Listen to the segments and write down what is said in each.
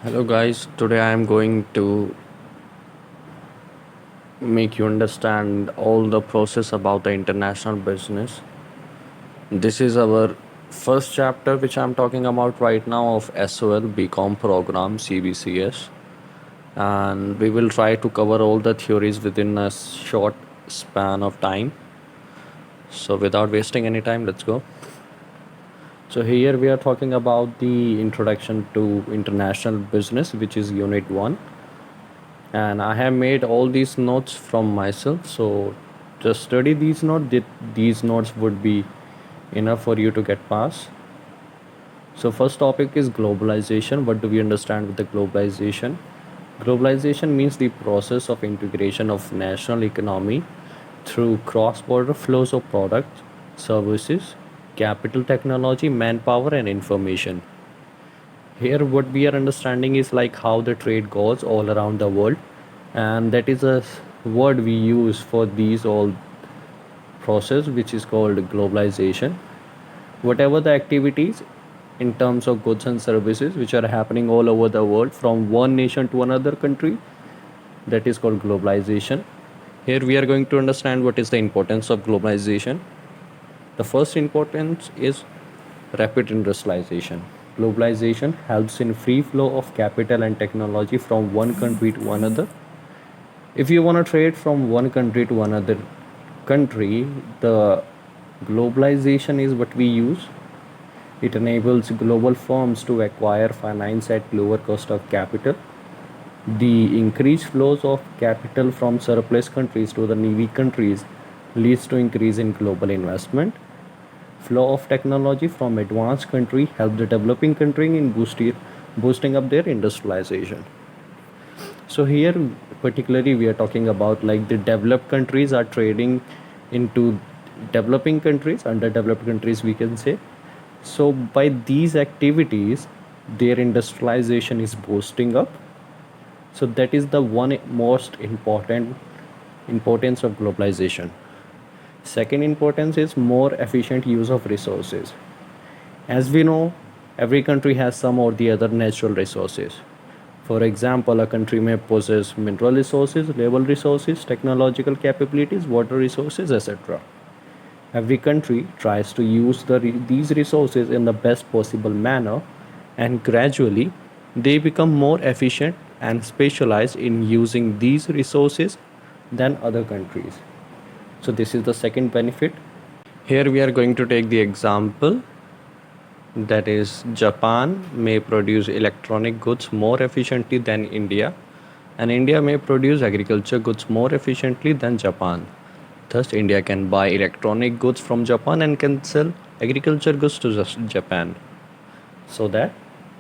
Hello, guys. Today I am going to make you understand all the process about the international business. This is our first chapter, which I'm talking about right now, of SOL BCom program CBCS, and we will try to cover all the theories within a short span of time. So, without wasting any time, let's go. So, here we are talking about the introduction to international business, which is Unit 1, and I have made all these notes from myself. So just study these notes. These notes would be enough for you to get past. So first topic is globalization. What do we understand with the globalization? Globalization means the process of integration of national economy through cross-border flows of products, services, capital, technology, manpower, and information. Here what we are understanding is like how the trade goes all around the world, and that is a word we use for these all process, which is called globalization. Whatever the activities in terms of goods and services which are happening all over the world from one nation to another country, that is called globalization. Here we are going to understand what is the importance of globalization. The first importance is rapid industrialization. Globalization helps in free flow of capital and technology from one country to another. If you want to trade from one country to another country, the globalization is what we use. It enables global firms to acquire finance at lower cost of capital. The increased flows of capital from surplus countries to the needy countries leads to increase in global investment. Flow of technology from advanced country help the developing country in boosting up their industrialization. So here particularly we are talking about like the developed countries are trading into developing countries, underdeveloped countries we can say. So by these activities their industrialization is boosting up. So that is the one most important importance of globalization. Second importance is more efficient use of resources. As we know, every country has some or the other natural resources. For example, a country may possess mineral resources, naval resources, technological capabilities, water resources, etc. Every country tries to use these resources in the best possible manner, and gradually they become more efficient and specialized in using these resources than other countries. So, this is the second benefit. Here we are going to take the example, that is Japan may produce electronic goods more efficiently than India, and India may produce agriculture goods more efficiently than Japan. Thus India can buy electronic goods from Japan and can sell agriculture goods to Japan, so that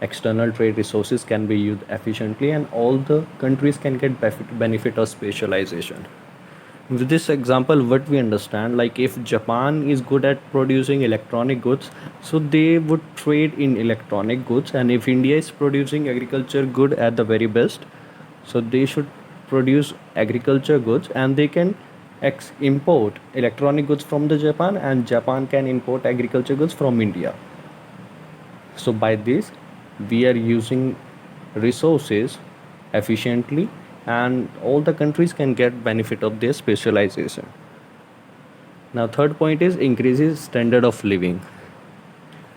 external trade resources can be used efficiently and all the countries can get benefit of specialization. With this example what we understand, like if Japan is good at producing electronic goods, so they would trade in electronic goods, and if India is producing agriculture good at the very best, so they should produce agriculture goods and they can import electronic goods from the Japan, and Japan can import agriculture goods from India. So by this we are using resources efficiently and all the countries can get benefit of their specialization. Now third point is increases standard of living.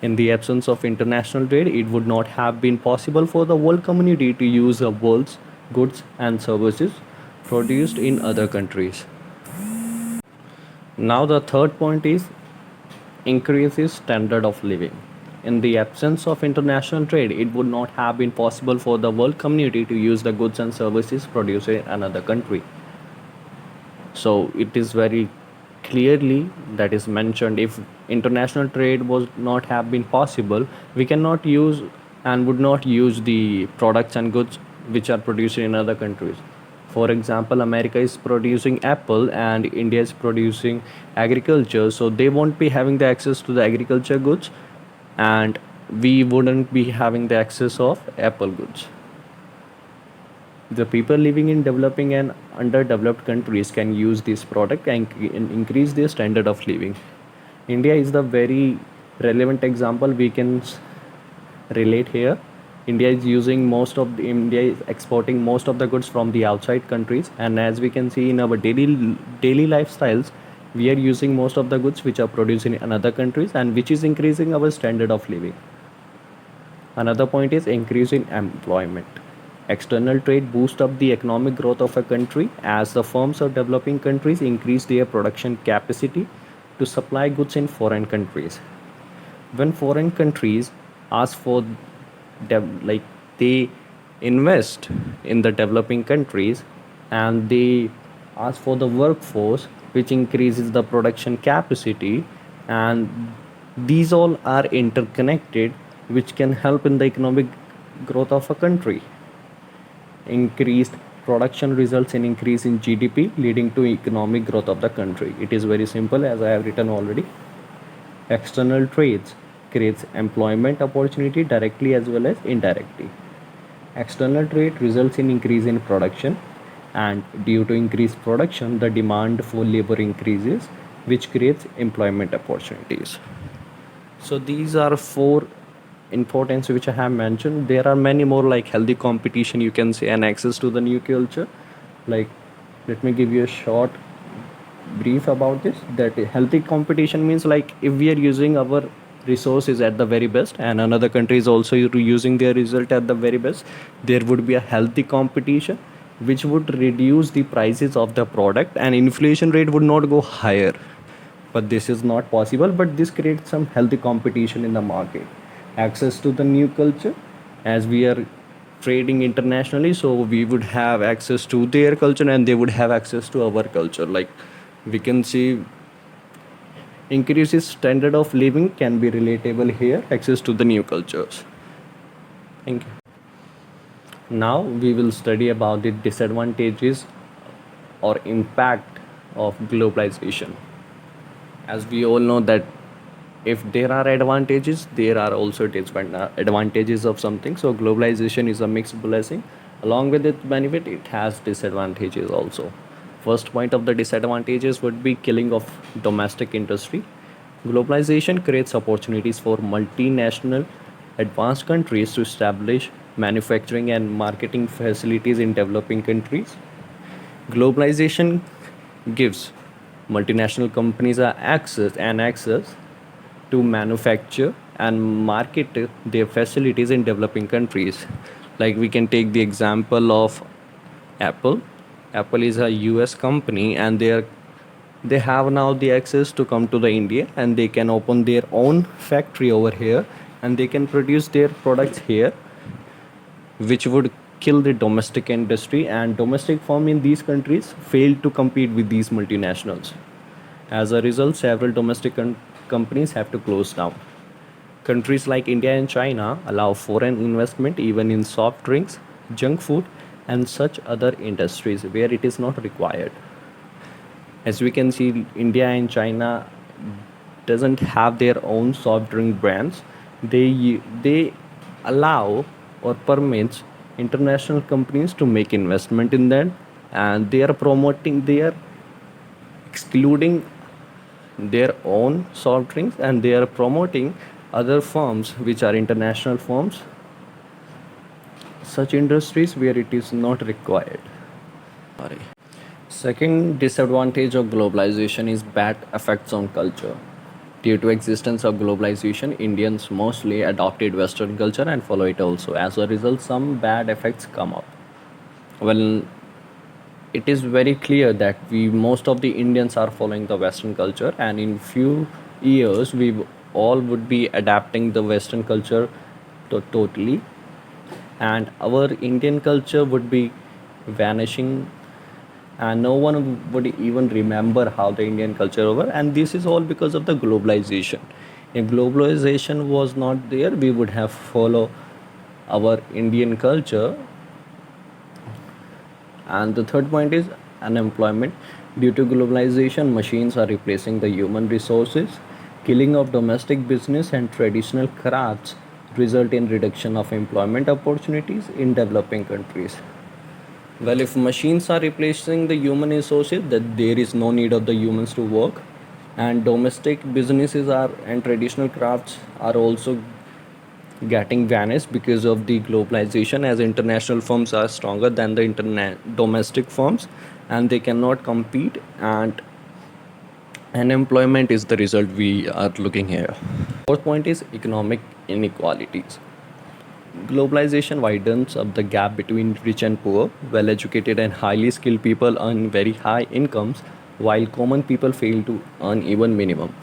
In the absence of international trade, it would not have been possible for the world community to use the world's goods and services produced in other countries. Now the third point is increases standard of living. In the absence of international trade, it would not have been possible for the world community to use the goods and services produced in another country. So it is very clearly that is mentioned, if international trade was not have been possible, we cannot use and would not use the products and goods which are produced in other countries. For example, America is producing apple and India is producing agriculture, so they won't be having the access to the agriculture goods and we wouldn't be having the access of apple goods. The people living in developing and underdeveloped countries can use this product and increase their standard of living. India is the very relevant example we can relate here. India is using most of the India is exporting most of the goods from the outside countries, and as we can see in our daily lifestyles, we are using most of the goods which are produced in another countries, and which is increasing our standard of living. Another point is increase in employment. External trade boosts up the economic growth of a country as the firms of developing countries increase their production capacity to supply goods in foreign countries. When foreign countries ask for like they invest in the developing countries, and they ask for the workforce which increases the production capacity, and these all are interconnected, which can help in the economic growth of a country. Increased production results in increase in GDP, leading to economic growth of the country. It is very simple, as I have written already. External trades creates employment opportunity directly as well as indirectly. External trade results in increase in production, and due to increased production, the demand for labor increases, which creates employment opportunities. So these are four importance which I have mentioned. There are many more, like healthy competition, you can say, and access to the new culture. Like, let me give you a short brief about this. That healthy competition means, like, if we are using our resources at the very best and another country is also using their result at the very best, there would be a healthy competition which would reduce the prices of the product and inflation rate would not go higher. But this is not possible, but this creates some healthy competition in the market. Access to the new culture, as we are trading internationally, so we would have access to their culture and they would have access to our culture. Like, we can see increases standard of living can be relatable here, access to the new cultures. Thank you. Now we will study about the disadvantages or impact of globalization. As we all know that if there are advantages, there are also disadvantages of something. So globalization is a mixed blessing. Along with its benefit, it has disadvantages also. First point of the disadvantages would be killing of domestic industry. Globalization creates opportunities for multinational advanced countries to establish manufacturing and marketing facilities in developing countries. Globalization gives multinational companies access to manufacture and market their facilities in developing countries. Like, we can take the example of Apple. Apple is a US company, and they have now the access to come to the India, and they can open their own factory over here, and they can produce their products here, which would kill the domestic industry, and domestic firm in these countries fail to compete with these multinationals. As a result, several domestic companies have to close down. Countries like India and China allow foreign investment even in soft drinks, junk food, and such other industries where it is not required. As we can see, India and China doesn't have their own soft drink brands. They allow or permits international companies to make investment in them, and they are excluding their own soft drinks, and they are promoting other firms which are international firms, such industries where it is not required. Sorry. Second disadvantage of globalization is bad effects on culture. Due to existence of globalization, Indians mostly adopted Western culture and follow it also. As a result, some bad effects come up. Well, it is very clear that we most of the Indians are following the Western culture, and in few years we all would be adapting the Western culture totally, and our Indian culture would be vanishing, and no one would even remember how the Indian culture were. And this is all because of the globalization. If globalization was not there, we would have follow our Indian culture. And the third point is unemployment. Due to globalization, machines are replacing the human resources. Killing of domestic business and traditional crafts result in reduction of employment opportunities in developing countries. Well, if machines are replacing the human resources, that there is no need of the humans to work, and domestic businesses are and traditional crafts are also getting vanished because of the globalization, as international firms are stronger than the internet domestic firms and they cannot compete, and unemployment is the result we are looking here. Fourth point is economic inequalities. Globalization widens up the gap between rich and poor. Well educated and highly skilled people earn very high incomes, while common people fail to earn even minimum.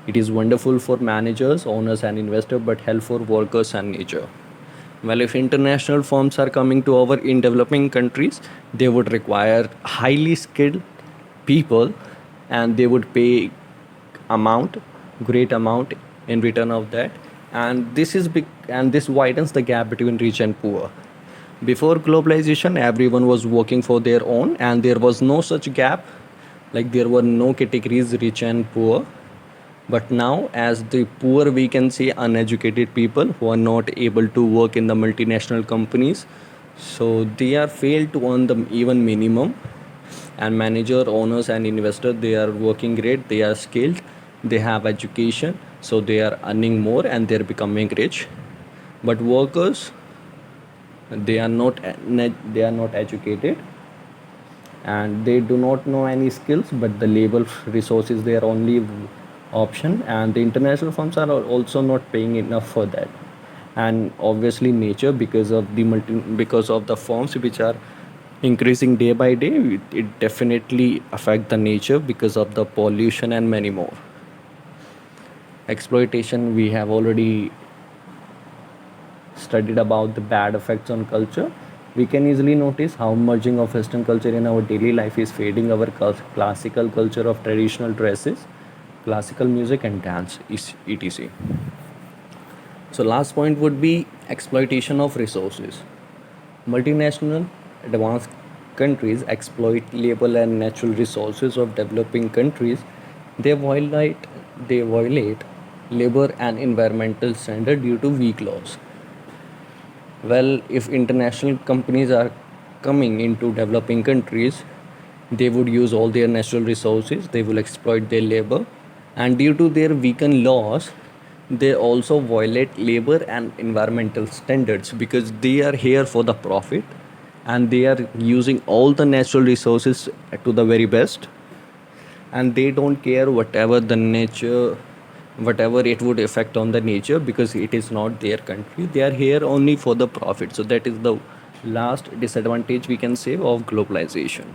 It is wonderful for managers, owners, and investors, but hell for workers and nature. Well, if international firms are coming to our in developing countries, they would require highly skilled people, and they would pay amount, great amount in return of that, and this is big, and this widens the gap between rich and poor. Before globalization, everyone was working for their own, and there was no such gap, like there were no categories rich and poor. But now, as the poor, we can say uneducated people who are not able to work in the multinational companies, so they are failed to earn the even minimum. And manager, owners, and investor, they are working great. They are skilled. They have education, so they are earning more and they're becoming rich. But workers, they are not they are not educated, and they do not know any skills, but the labor resource is their only option, and the international firms are also not paying enough for that. And obviously nature, because of the because of the firms which are increasing day by day, it definitely affect the nature because of the pollution and many more. Exploitation, we have already studied about the bad effects on culture. We can easily notice how merging of Western culture in our daily life is fading our classical culture of traditional dresses, classical music, and dance, etc. So, last point would be exploitation of resources. Multinational advanced countries exploit labor and natural resources of developing countries. They violate they violate labor and environmental standard due to weak laws. Well, if international companies are coming into developing countries, they would use all their natural resources, they will exploit their labor, and due to their weakened laws, they also violate labor and environmental standards because they are here for the profit, and they are using all the natural resources to the very best, and they don't care whatever it would affect on the nature, because it is not their country. They are here only for the profit. So that is the last disadvantage we can say of globalization.